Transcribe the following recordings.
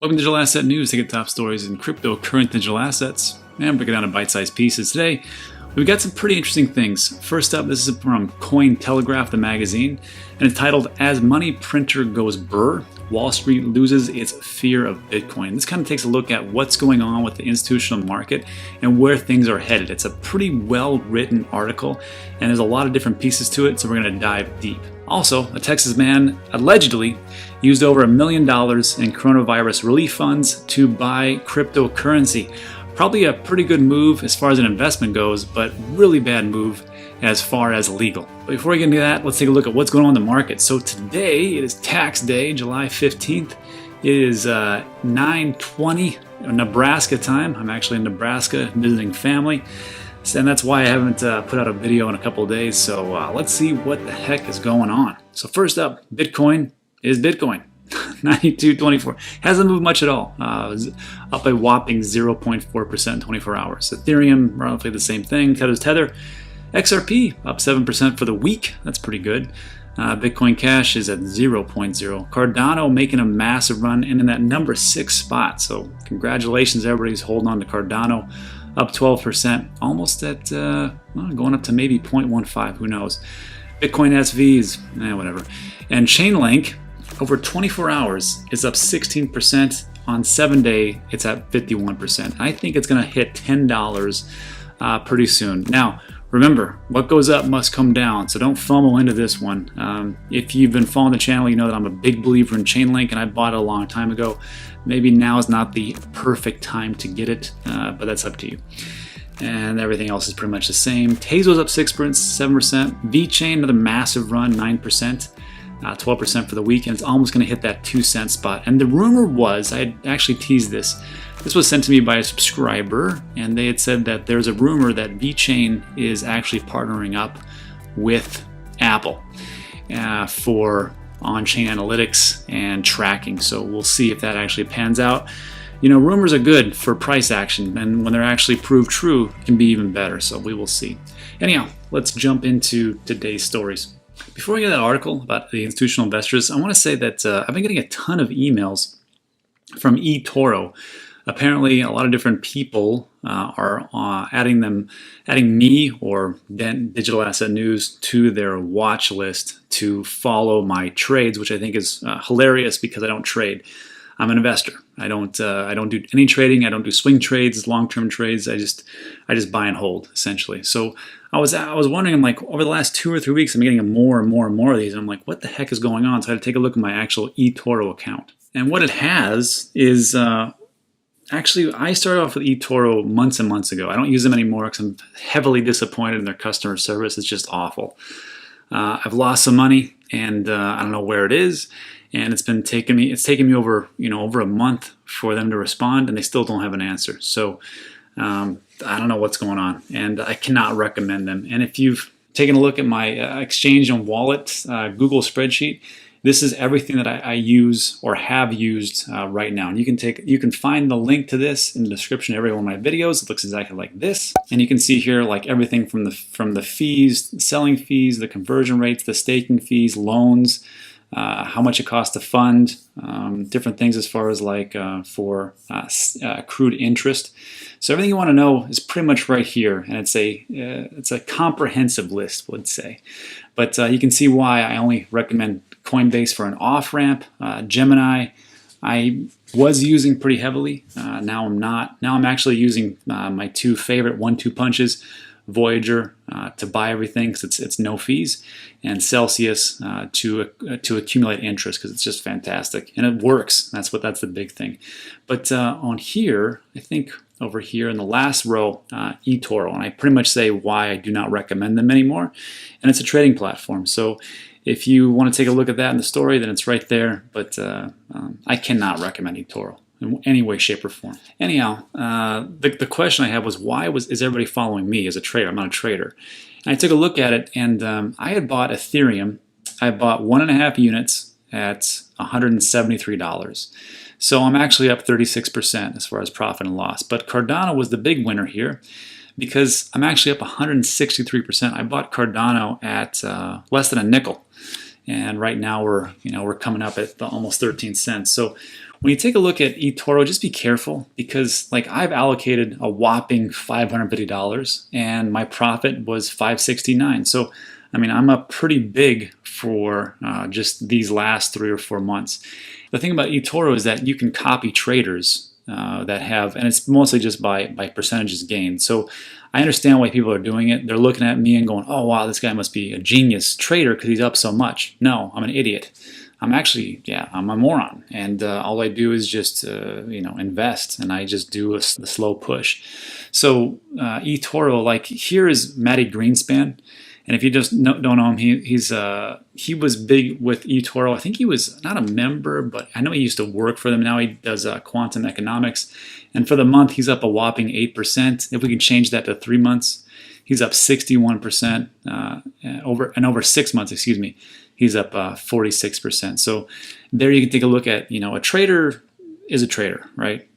Welcome to Digital Asset News to get top stories in crypto, current digital assets, and break it down in bite-sized pieces. Today, we've got some pretty interesting things. First up, this is from Cointelegraph, the magazine, and it's titled, "As Money Printer Goes Brr, Wall Street Loses Its Fear of Bitcoin." This kind of takes a look at what's going on with the institutional market and where things are headed. It's a pretty well-written article, and there's a lot of different pieces to it, so we're going to dive deep. Also, a Texas man allegedly used over $1 million in coronavirus relief funds to buy cryptocurrency. Probably a pretty good move as far as an investment goes, but really bad move as far as legal. But before we get into that, let's take a look at what's going on in the market. So today, it is tax day, July 15th. It is 9:20 Nebraska time. I'm actually in Nebraska visiting family. And that's why I haven't put out a video in a couple of days. So let's see what the heck is going on. So first up, Bitcoin is Bitcoin. 92.24. Hasn't moved much at all. It was up a whopping 0.4% in 24 hours. Ethereum, roughly the same thing. Tether's Tether. XRP, up 7% for the week. That's pretty good. Bitcoin Cash is at 0.0. Cardano making a massive run and in that number 6 spot. So congratulations, everybody's holding on to Cardano. Up 12%, almost at going up to maybe 0.15, who knows. Bitcoin SV is whatever. And Chainlink, over 24 hours, is up 16%. On 7-day, it's at 51%. I think it's going to hit $10 pretty soon. Now, remember, what goes up must come down, so don't FOMO into this one. If you've been following the channel, you know that I'm a big believer in Chainlink, and I bought it a long time ago. Maybe now is not the perfect time to get it, but that's up to you. And everything else is pretty much the same. Tezos up 7%. VeChain, another massive run, 9%. 12% for the week, and it's almost going to hit that 2-cent spot. And the rumor was, I had actually teased this. This was sent to me by a subscriber, and they had said that there's a rumor that VeChain is actually partnering up with Apple for on-chain analytics and tracking. So we'll see if that actually pans out. You know, rumors are good for price action, and when they're actually proved true, it can be even better. So we will see. Anyhow, let's jump into today's stories. Before we get to that article about the institutional investors, I want to say that I've been getting a ton of emails from eToro. Apparently, a lot of different people are adding me or Digital Asset News to their watch list to follow my trades, which I think is hilarious because I don't trade. I'm an investor. I don't do any trading. I don't do swing trades, long-term trades. I just buy and hold essentially. So I was wondering, I'm like, over the last 2 or 3 weeks, I'm getting more and more and more of these. And I'm like, what the heck is going on? So I had to take a look at my actual eToro account. And what it has is actually, I started off with eToro months and months ago. I don't use them anymore because I'm heavily disappointed in their customer service. It's just awful. I've lost some money, and I don't know where it is. And it's taken me over a month for them to respond, and they still don't have an answer. So I don't know what's going on, and I cannot recommend them. And if you've taken a look at my Exchange and Wallet Google spreadsheet, this is everything that I use or have used right now. And you can find the link to this in the description of every one of my videos. It looks exactly like this. And you can see here like everything from the fees, selling fees, the conversion rates, the staking fees, loans, how much it costs to fund, different things as far as like for accrued interest. So everything you want to know is pretty much right here, and it's a comprehensive list, would say. But you can see why I only recommend Coinbase for an off-ramp. Gemini, I was using pretty heavily. Now I'm not. Now I'm actually using my 2 favorite 1-2 punches. Voyager to buy everything because it's no fees, and Celsius to accumulate interest because it's just fantastic and it works. That's the big thing. But on here, I think over here in the last row, eToro, and I pretty much say why I do not recommend them anymore. And it's a trading platform. So if you want to take a look at that in the story, then it's right there. But I cannot recommend eToro in any way, shape, or form. Anyhow, the question I have was, why is everybody following me as a trader? I'm not a trader. And I took a look at it, and I had bought Ethereum. I bought 1.5 units at $173. So I'm actually up 36% as far as profit and loss. But Cardano was the big winner here because I'm actually up 163%. I bought Cardano at less than a nickel. And right now we're coming up at almost 13 cents. So when you take a look at eToro, just be careful because like I've allocated a whopping $550 and my profit was $569. So I mean, I'm up pretty big for just these last 3 or 4 months. The thing about eToro is that you can copy traders that have, and it's mostly just by percentages gained. So I understand why people are doing it. They're looking at me and going, oh wow, this guy must be a genius trader because he's up so much. No, I'm an idiot. I'm actually, yeah, I'm a moron. And all I do is just, invest, and I just do the slow push. So eToro, like here is Matty Greenspan. And if you just don't know him, he was big with eToro. I think he was not a member, but I know he used to work for them. Now he does quantum economics. And for the month, he's up a whopping 8%. If we can change that to 3 months, he's up 61%. Over 6 months, excuse me, he's up 46%. So there you can take a look at, a trader is a trader, right?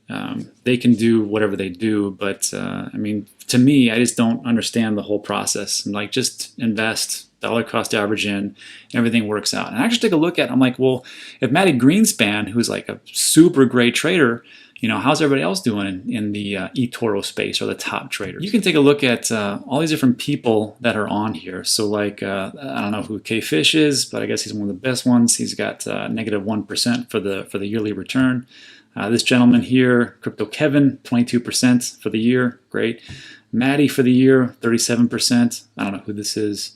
They can do whatever they do, but I mean, to me, I just don't understand the whole process. I'm like, just invest, dollar cost average in, everything works out. And I actually take a look at it, I'm like, well, if Matty Greenspan, who's like a super great trader, how's everybody else doing in the eToro space or the top traders? You can take a look at all these different people that are on here. So like, I don't know who K-Fish is, but I guess he's one of the best ones. He's got negative 1% for the yearly return. This gentleman here, Crypto Kevin, 22% for the year. Great. Maddie for the year, 37%. I don't know who this is.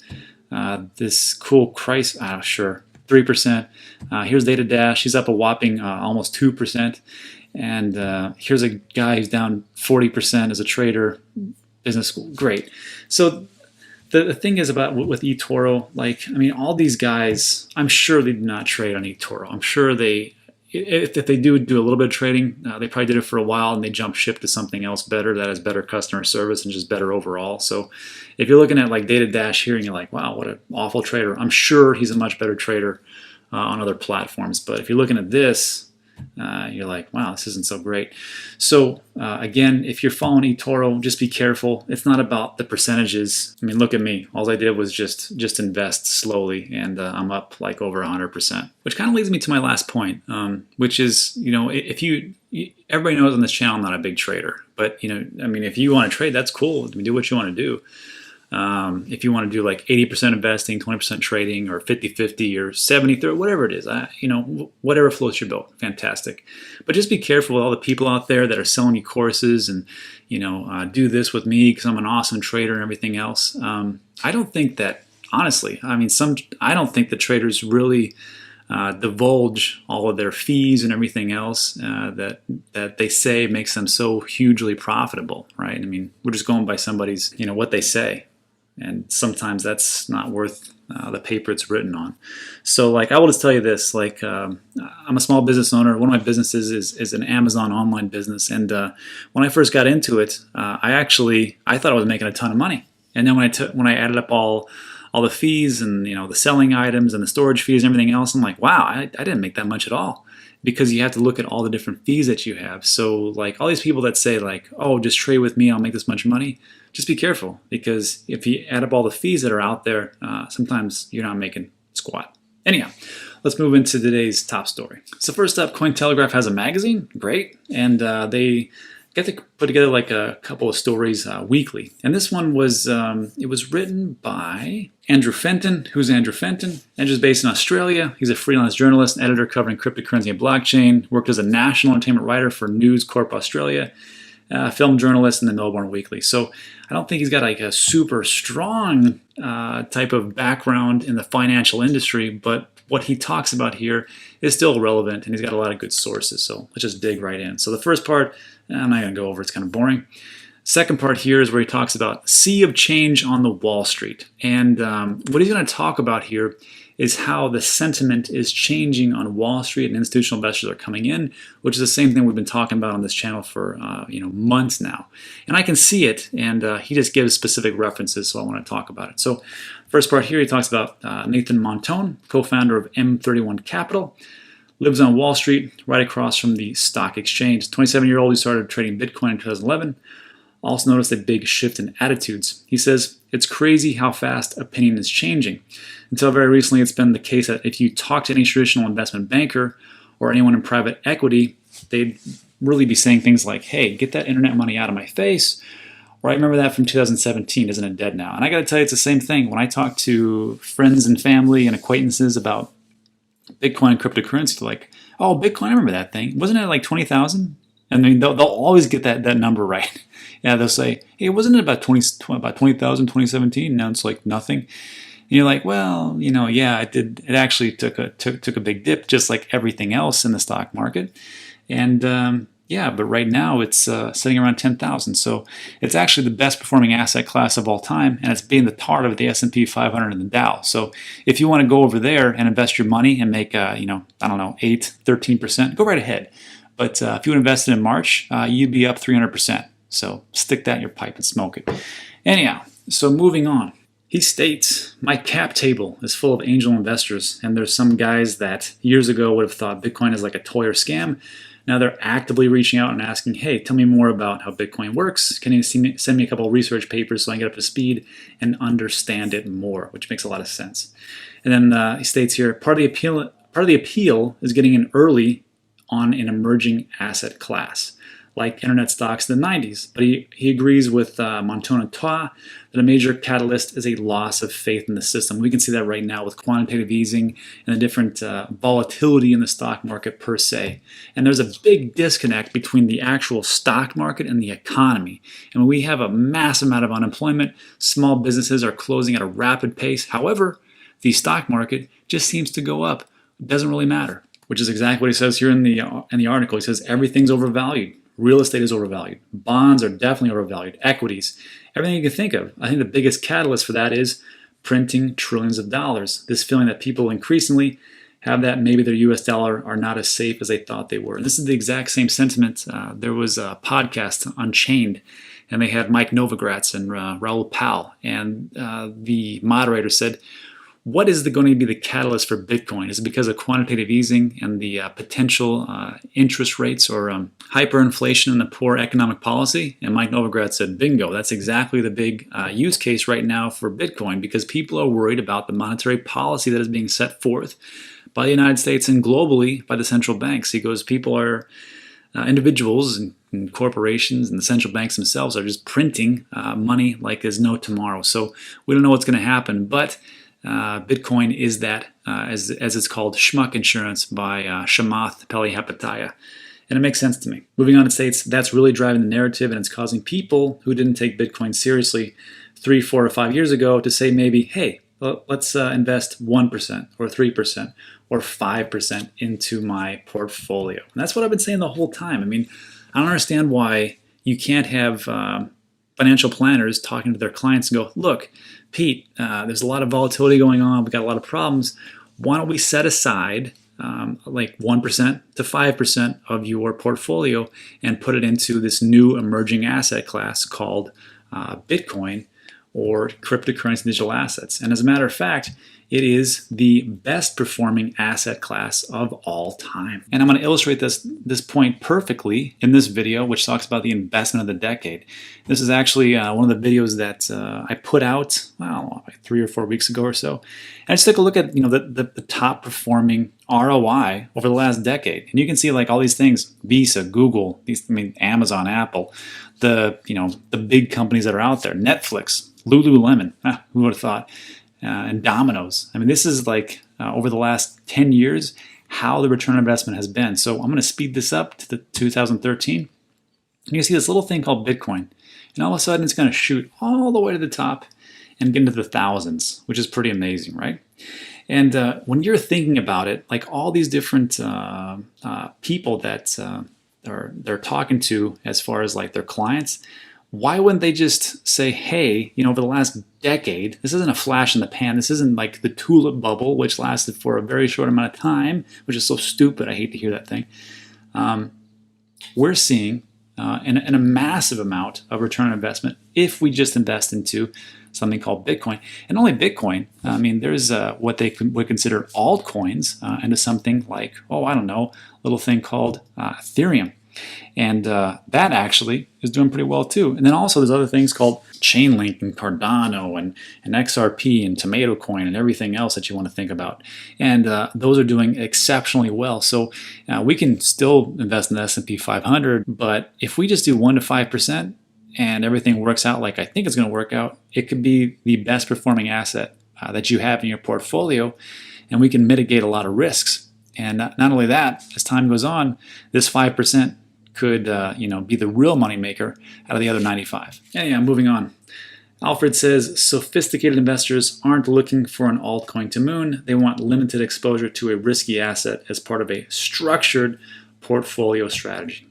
This cool Christ, sure, 3%. Here's Data Dash. He's up a whopping almost 2%. And here's a guy who's down 40% as a trader, business school. Great. So the thing is about with eToro, like, I mean, all these guys, I'm sure they do not trade on eToro. I'm sure if they do a little bit of trading, they probably did it for a while and they jump ship to something else better that has better customer service and just better overall. So if you're looking at like Data Dash here and you're like, wow, what an awful trader, I'm sure he's a much better trader on other platforms. But if you're looking at this, you're like, wow, this isn't so great. So again, if you're following eToro, just be careful. It's not about the percentages. I mean, look at me. All I did was just invest slowly, and I'm up like over 100%. Which kind of leads me to my last point, which is, everybody knows on this channel I'm not a big trader, but I mean, if you want to trade, that's cool. Do what you want to do. If you want to do like 80% investing, 20% trading, or 50-50 or 70-30, whatever it is, whatever floats your boat, fantastic. But just be careful with all the people out there that are selling you courses and, do this with me because I'm an awesome trader and everything else. I don't think that, honestly, I mean, I don't think the traders really divulge all of their fees and everything else that they say makes them so hugely profitable, right? I mean, we're just going by somebody's, what they say. And sometimes that's not worth the paper it's written on. So like, I will just tell you this, like I'm a small business owner. One of my businesses is an Amazon online business. And when I first got into it, I thought I was making a ton of money. And then when I added up all the fees and the selling items and the storage fees and everything else, I'm like, wow, I didn't make that much at all. Because you have to look at all the different fees that you have. So like all these people that say like, oh, just trade with me, I'll make this much money. Just be careful, because if you add up all the fees that are out there, sometimes you're not making squat. Anyhow, let's move into today's top story. So first up, Cointelegraph has a magazine, great, and they get to put together like a couple of stories weekly. And this one was, it was written by Andrew Fenton. Who's Andrew Fenton? Andrew's based in Australia. He's a freelance journalist and editor covering cryptocurrency and blockchain, worked as a national entertainment writer for News Corp Australia, film journalist in the Melbourne Weekly. So I don't think he's got like a super strong type of background in the financial industry, but what he talks about here is still relevant, and he's got a lot of good sources. So let's just dig right in. So the first part, I'm not going to go over, it's kind of boring. Second part here is where he talks about sea of change on the Wall Street. And what he's going to talk about here is how the sentiment is changing on Wall Street and institutional investors are coming in, which is the same thing we've been talking about on this channel for months now. And I can see it, and he just gives specific references, so I want to talk about it. So first part here, he talks about Nathan Montone, co-founder of M31 Capital, lives on Wall Street, right across from the stock exchange. 27-year-old who started trading Bitcoin in 2011. Also noticed a big shift in attitudes. He says, it's crazy how fast opinion is changing. Until very recently, it's been the case that if you talk to any traditional investment banker or anyone in private equity, they'd really be saying things like, hey, get that internet money out of my face. Or I remember that from 2017, isn't it dead now? And I got to tell you, it's the same thing. When I talk to friends and family and acquaintances about Bitcoin and cryptocurrency, they're like, oh, Bitcoin, I remember that thing. Wasn't it like 20,000? And they'll always get that number right. Yeah, they'll say, hey, wasn't it about 20,000, 2017? Now it's like nothing. And you're like, well, yeah, it did. It actually took a big dip, just like everything else in the stock market. And yeah, but right now it's sitting around 10,000. So it's actually the best performing asset class of all time, and it's being the target of the S&P 500 and the Dow. So if you want to go over there and invest your money and make, I don't know, 8, 13%, go right ahead. But if you would invest it in March, you'd be up 300%. So stick that in your pipe and smoke it. Anyhow, so moving on. He states, my cap table is full of angel investors, and there's some guys that years ago would have thought Bitcoin is like a toy or scam. Now they're actively reaching out and asking, hey, tell me more about how Bitcoin works. Can you send me a couple of research papers so I can get up to speed and understand it more, which makes a lot of sense. And then he states here, part of the appeal is getting in early on an emerging asset class, like internet stocks in the 90s. But he agrees with Montana Toa that a major catalyst is a loss of faith in the system. We can see that right now with quantitative easing and the different volatility in the stock market per se. And there's a big disconnect between the actual stock market and the economy. And when we have a massive amount of unemployment, small businesses are closing at a rapid pace. However, the stock market just seems to go up. It doesn't really matter, which is exactly what he says here in the article. He says everything's overvalued. Real estate is overvalued. Bonds are definitely overvalued. Equities, everything you can think of. I think the biggest catalyst for that is printing trillions of dollars. This feeling that people increasingly have that maybe their US dollar are not as safe as they thought they were. And this is the exact same sentiment. There was a podcast, Unchained, and they had Mike Novogratz and Raoul Pal. And the moderator said, what is going to be the catalyst for Bitcoin? Is it because of quantitative easing and the potential interest rates or hyperinflation and the poor economic policy? And Mike Novogratz said, bingo, that's exactly the big use case right now for Bitcoin, because people are worried about the monetary policy that is being set forth by the United States and globally by the central banks. He goes, people are, individuals and corporations and the central banks themselves are just printing money like there's no tomorrow. So we don't know what's going to happen, but Bitcoin is that, as it's called, schmuck insurance by Chamath Palihapitiya. And it makes sense to me. Moving on, it states that's really driving the narrative, and it's causing people who didn't take Bitcoin seriously 3, 4, or 5 years ago to say maybe, hey, let's invest 1% or 3% or 5% into my portfolio. And that's what I've been saying the whole time. I mean, I don't understand why you can't have financial planners talking to their clients and go, look, Pete, there's a lot of volatility going on. We've got a lot of problems. Why don't we set aside like 1% to 5% of your portfolio and put it into this new emerging asset class called Bitcoin or cryptocurrency digital assets. And as a matter of fact, it is the best performing asset class of all time. And I'm going to illustrate this point perfectly in this video, which talks about the investment of the decade. This is actually one of the videos that I put out, well, like 3 or 4 weeks ago or so. And I just took a look at the top performing ROI over the last decade. And you can see like all these things, Visa, Google, Amazon, Apple, the big companies that are out there, Netflix, Lululemon, who would have thought? And Domino's. I mean, this is like over the last 10 years, how the return on investment has been. So I'm going to speed this up to the 2013. And you can see this little thing called Bitcoin. And all of a sudden, it's going to shoot all the way to the top and get into the thousands, which is pretty amazing, right? And when you're thinking about it, like all these different people that they're talking to as far as like their clients, why wouldn't they just say, hey, over the last decade, this isn't a flash in the pan. This isn't like the tulip bubble, which lasted for a very short amount of time, which is so stupid. I hate to hear that thing. We're seeing in a massive amount of return on investment if we just invest into something called Bitcoin. And only Bitcoin. I mean, there's what they would consider altcoins into something like, a little thing called Ethereum. And that actually is doing pretty well too. And then also there's other things called Chainlink and Cardano and XRP and Tomato Coin and everything else that you want to think about. And those are doing exceptionally well. So we can still invest in the S&P 500, but if we just do 1 to 5% and everything works out like I think it's going to work out, it could be the best performing asset that you have in your portfolio, and we can mitigate a lot of risks. And not only that, as time goes on, this 5% could be the real moneymaker out of the other 95. Anyhow, moving on. Alfred says, sophisticated investors aren't looking for an altcoin to moon. They want limited exposure to a risky asset as part of a structured portfolio strategy.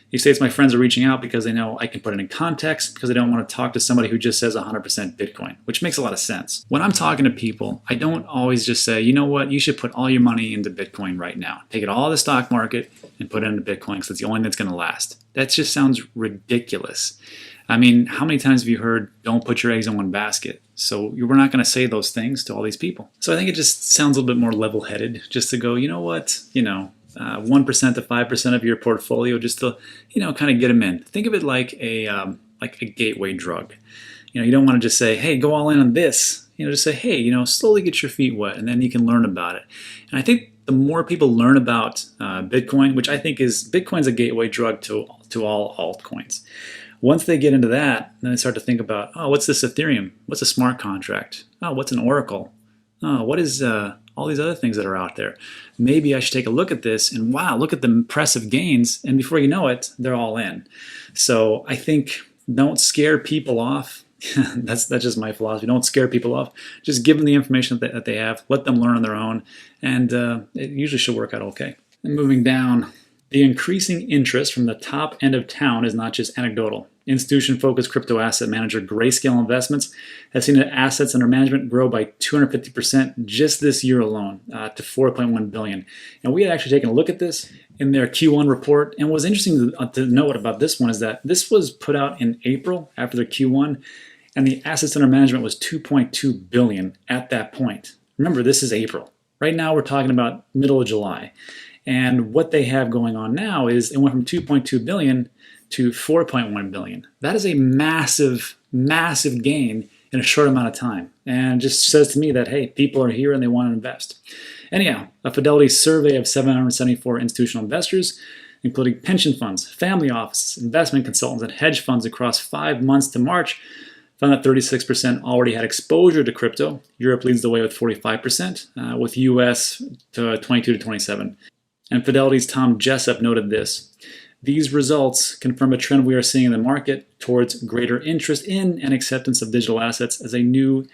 He states, my friends are reaching out because they know I can put it in context, because they don't want to talk to somebody who just says 100% Bitcoin, which makes a lot of sense. When I'm talking to people, I don't always just say, you know what, you should put all your money into Bitcoin right now. Take it all to the stock market and put it into Bitcoin because it's the only thing that's going to last. That just sounds ridiculous. I mean, how many times have you heard, don't put your eggs in one basket? So we're not going to say those things to all these people. So I think it just sounds a little bit more level-headed just to go, you know what, 1% to 5% of your portfolio just to, kind of get them in. Think of it like a gateway drug. You don't want to just say, hey, go all in on this. Just say, hey, slowly get your feet wet, and then you can learn about it. And I think the more people learn about Bitcoin, which I think Bitcoin's a gateway drug to all altcoins. Once they get into that, then they start to think about, oh, what's this Ethereum? What's a smart contract? Oh, what's an Oracle? Oh, what is all these other things that are out there? Maybe I should take a look at this, and wow, look at the impressive gains, and before you know it, they're all in. So I think don't scare people off. That's just my philosophy. Don't scare people off. Just give them the information that they have. Let them learn on their own, and it usually should work out okay. And moving down, the increasing interest from the top end of town is not just anecdotal. Institution-focused crypto asset manager Grayscale Investments has seen assets under management grow by 250% just this year alone to $4.1 billion. And we had actually taken a look at this in their Q1 report. And what's interesting to note about this one is that this was put out in April after their Q1, and the assets under management was $2.2 billion at that point. Remember, this is April. Right now, we're talking about middle of July. And what they have going on now is it went from $2.2 billion to $4.1 billion. That is a massive, massive gain in a short amount of time. And just says to me that, hey, people are here and they want to invest. Anyhow, a Fidelity survey of 774 institutional investors, including pension funds, family offices, investment consultants, and hedge funds across 5 months to March, found that 36% already had exposure to crypto. Europe leads the way with 45%, with US to 22 to 27. And Fidelity's Tom Jessup noted this: these results confirm a trend we are seeing in the market towards greater interest in and acceptance of digital assets as a new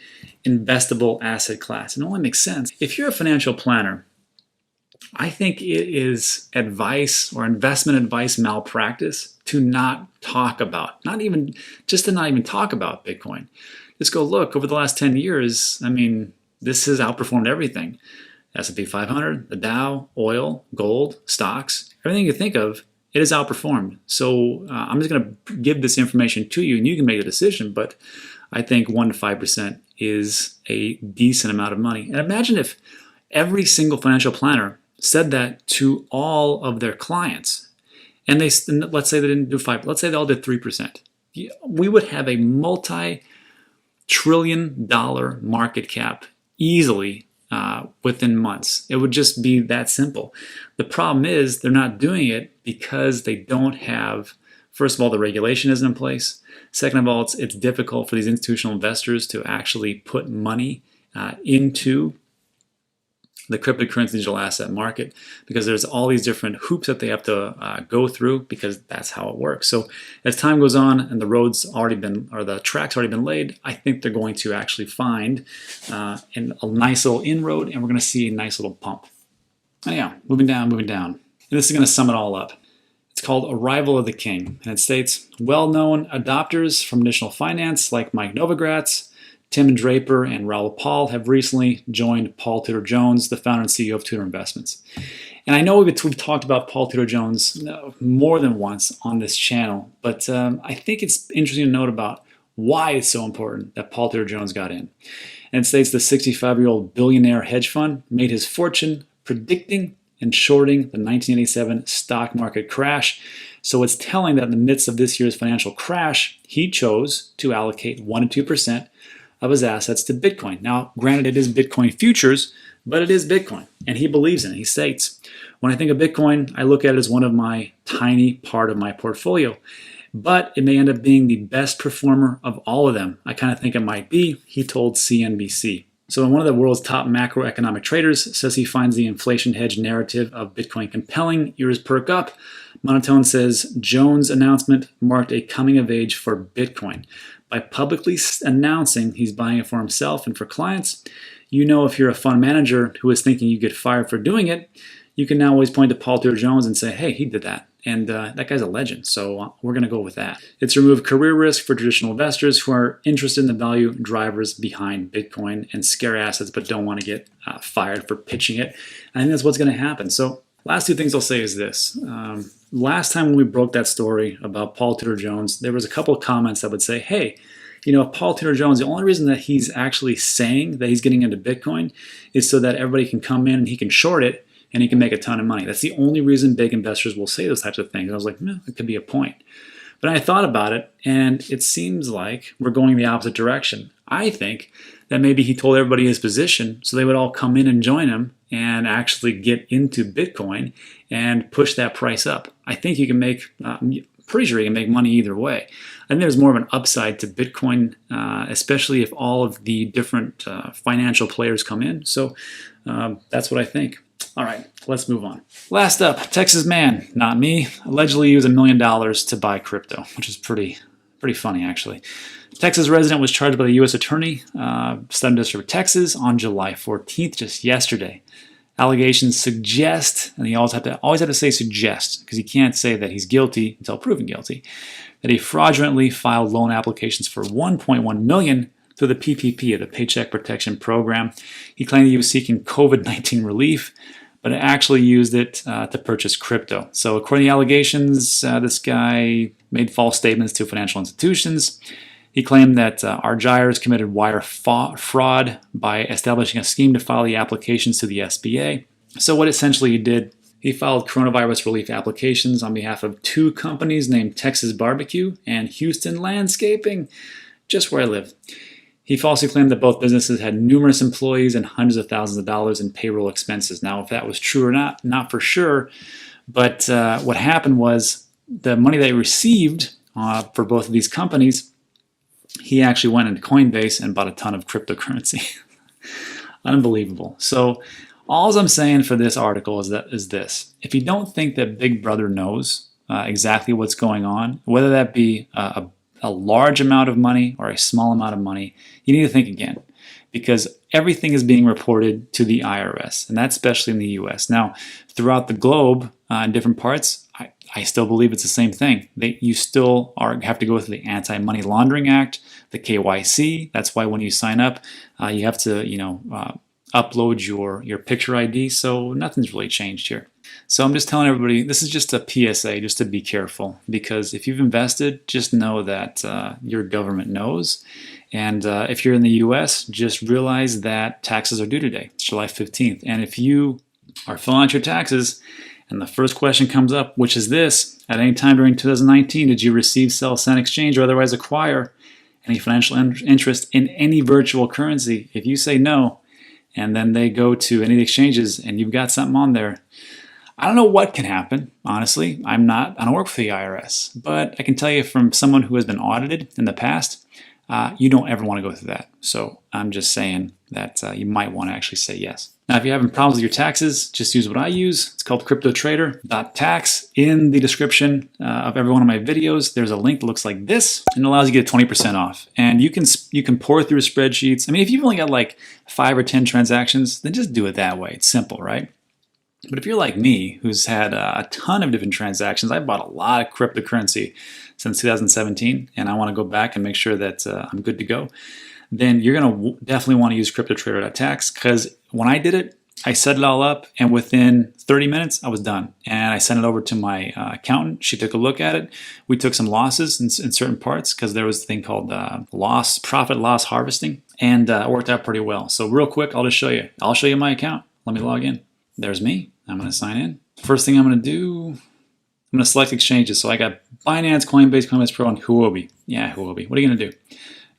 investable asset class. And it only makes sense. If you're a financial planner, I think it is advice or investment advice malpractice to not talk about, not even talk about Bitcoin. Just go look, over the last 10 years, this has outperformed everything. S&P 500, the Dow, oil, gold, stocks, everything you think of, it has outperformed. So I'm just going to give this information to you and you can make a decision, but I think 1 to 5% is a decent amount of money. And imagine if every single financial planner said that to all of their clients, and let's say they didn't do 5%, let's say they all did 3%. We would have a multi-trillion-dollar market cap easily within months. It would just be that simple. The problem is they're not doing it because they don't have, first of all, the regulation isn't in place. Second of all, it's difficult for these institutional investors to actually put money into the cryptocurrency digital asset market, because there's all these different hoops that they have to go through, because that's how it works. So as time goes on and the track's already been laid, I think they're going to actually find a nice little inroad, and we're going to see a nice little pump. Anyhow, moving down. And this is going to sum it all up. It's called Arrival of the King, and it states, well-known adopters from traditional finance like Mike Novogratz, Tim Draper, and Raoul Pal have recently joined Paul Tudor Jones, the founder and CEO of Tudor Investments. And I know we've talked about Paul Tudor Jones more than once on this channel, but I think it's interesting to note about why it's so important that Paul Tudor Jones got in. And it states the 65-year-old billionaire hedge fund made his fortune predicting and shorting the 1987 stock market crash. So it's telling that in the midst of this year's financial crash, he chose to allocate 1 to 2% of his assets to Bitcoin. Now, granted, it is Bitcoin futures, but it is Bitcoin, and he believes in it. He states, when I think of Bitcoin, I look at it as one of my tiny part of my portfolio, but it may end up being the best performer of all of them. I kind of think it might be, he told CNBC. So one of the world's top macroeconomic traders says he finds the inflation hedge narrative of Bitcoin compelling. Ears perk up. Monotone says Jones' announcement marked a coming of age for Bitcoin. By publicly announcing he's buying it for himself and for clients, you know if you're a fund manager who is thinking you get fired for doing it, you can now always point to Paul Tudor Jones and say, hey, he did that. And that guy's a legend, so we're going to go with that. It's removed career risk for traditional investors who are interested in the value drivers behind Bitcoin and scare assets but don't want to get fired for pitching it. I think that's what's going to happen. So last two things I'll say is this. Last time when we broke that story about Paul Tudor Jones, there was a couple of comments that would say, hey, you know, Paul Tudor Jones, the only reason that he's actually saying that he's getting into Bitcoin is so that everybody can come in and he can short it and he can make a ton of money. That's the only reason big investors will say those types of things. And I was like, it could be a point. But I thought about it, and it seems like we're going the opposite direction. I think that maybe he told everybody his position so they would all come in and join him and actually get into Bitcoin and push that price up. I think you can make, pretty sure you can make money either way. I think there's more of an upside to Bitcoin, especially if all of the different financial players come in. So that's what I think. All right, let's move on. Last up, Texas man, not me, allegedly used $1 million to buy crypto, which is pretty funny, actually. Texas resident was charged by the U.S. Attorney, Southern District of Texas, on July 14th, just yesterday. Allegations suggest, and you always have to say suggest, because you can't say that he's guilty until proven guilty, that he fraudulently filed loan applications for $1.1 million through the PPP, the Paycheck Protection Program. He claimed he was seeking COVID-19 relief, but actually used it to purchase crypto. So according to the allegations, this guy made false statements to financial institutions. He claimed that Argyres committed wire fraud by establishing a scheme to file the applications to the SBA. So what essentially he did, he filed coronavirus relief applications on behalf of two companies named Texas Barbecue and Houston Landscaping, just where I live. He falsely claimed that both businesses had numerous employees and hundreds of thousands of dollars in payroll expenses. Now, if that was true or not for sure. But what happened was the money that he received for both of these companies, he actually went into Coinbase and bought a ton of cryptocurrency. Unbelievable. So all I'm saying for this article is this. If you don't think that Big Brother knows exactly what's going on, whether that be a large amount of money or a small amount of money, you need to think again, because everything is being reported to the IRS, and that's especially in the US. Now, throughout the globe, in different parts, I still believe it's the same thing. You still have to go through the Anti-Money Laundering Act, the KYC. That's why when you sign up, you have to, upload your picture ID. So nothing's really changed here. So I'm just telling everybody, this is just a PSA, just to be careful, because if you've invested, just know that your government knows. And if you're in the US, just realize that taxes are due today. It's July 15th. And if you are filling out your taxes and the first question comes up, which is this: at any time during 2019, did you receive, sell, send, exchange, or otherwise acquire any financial interest in any virtual currency? If you say no, and then they go to any of the exchanges and you've got something on there, I don't know what can happen, honestly. I don't work for the IRS, but I can tell you from someone who has been audited in the past, you don't ever want to go through that. So I'm just saying that you might want to actually say yes. Now, if you're having problems with your taxes, just use what I use. It's called CryptoTrader.tax. In the description of every one of my videos, there's a link that looks like this, and it allows you to get 20% off. And you can pour through spreadsheets. I mean, if you've only got like 5 or 10 transactions, then just do it that way. It's simple, right? But if you're like me, who's had a ton of different transactions, I bought a lot of cryptocurrency since 2017, and I want to go back and make sure that I'm good to go, then you're going to definitely want to use CryptoTrader.tax, because when I did it, I set it all up, and within 30 minutes, I was done. And I sent it over to my accountant. She took a look at it. We took some losses in certain parts, because there was a thing called profit loss harvesting, and it worked out pretty well. So real quick, I'll just show you. I'll show you my account. Let me log in. there's me. I'm going to sign in. First thing I'm going to do, I'm going to select exchanges. So I got Binance, Coinbase Pro, and Huobi. Yeah, Huobi. What are you going to do?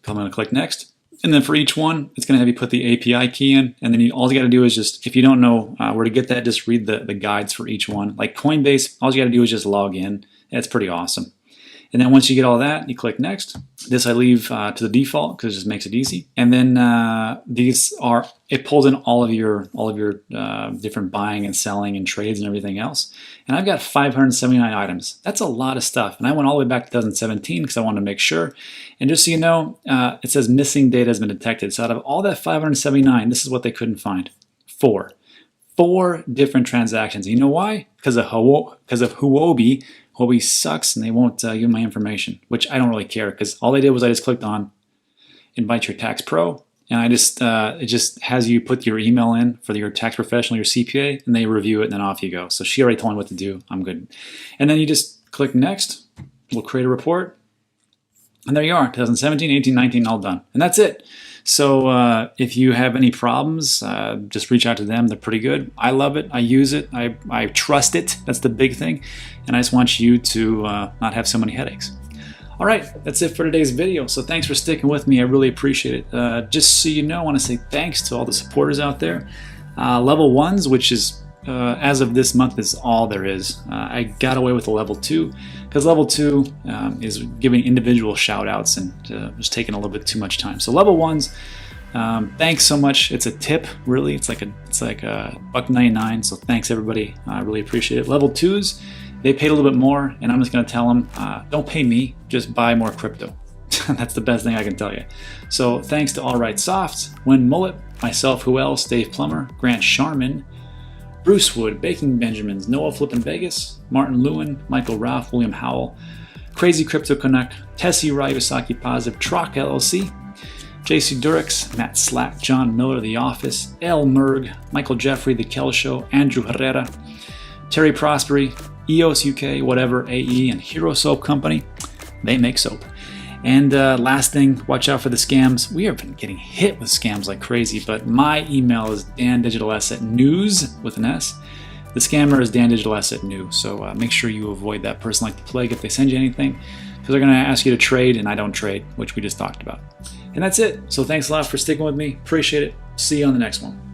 I'm going to click next. And then for each one, it's going to have you put the API key in. And then all you got to do is just, if you don't know where to get that, just read the guides for each one. Like Coinbase, all you got to do is just log in. It's pretty awesome. And then once you get all that, you click next. This I leave to the default because it just makes it easy. And then it pulls in all of your different buying and selling and trades and everything else. And I've got 579 items. That's a lot of stuff. And I went all the way back to 2017 because I wanted to make sure. And just so you know, it says missing data has been detected. So out of all that 579, this is what they couldn't find. 4 different transactions. You know why? Because of Huobi. Huobi sucks and they won't give my information, which I don't really care because all they did was I just clicked on invite your tax pro and it just has you put your email in for your tax professional, your CPA, and they review it and then off you go. So she already told me what to do. I'm good. And then you just click next. We'll create a report. And there you are, 2017, 18, 19, all done. And that's it. So if you have any problems, just reach out to them. They're pretty good. I love it. I use it. I trust it. That's the big thing. And I just want you to not have so many headaches. All right, that's it for today's video. So thanks for sticking with me. I really appreciate it. Just so you know, I want to say thanks to all the supporters out there. Level 1s, which is as of this month, is all there is. I got away with a level 2 because level 2 is giving individual shout outs and was taking a little bit too much time. So level 1s, thanks so much. It's a tip, really. It's like $1.99. So thanks everybody. I really appreciate it. Level 2s, they paid a little bit more, and I'm just going to tell them, don't pay me, just buy more crypto. That's the best thing I can tell you. So thanks to All Right Soft, Win Mullet, myself, who else, Dave Plummer, Grant Sharman, Bruce Wood, Baking Benjamins, Noah Flippin' Vegas, Martin Lewin, Michael Ralph, William Howell, Crazy Crypto Connect, Tessie Ryusaki Positive, Troc LLC, JC Durex, Matt Slack, John Miller, The Office, L. Merg, Michael Jeffrey, The Kel Show, Andrew Herrera, Terry Prospery, EOS UK, Whatever, AE, and Hero Soap Company. They make soap. And last thing, watch out for the scams. We have been getting hit with scams like crazy, but my email is dandigitalassetnews with an S. The scammer is dandigitalassetnews, so make sure you avoid that person like the plague if they send you anything, because they're going to ask you to trade, and I don't trade, which we just talked about. And that's it. So thanks a lot for sticking with me. Appreciate it. See you on the next one.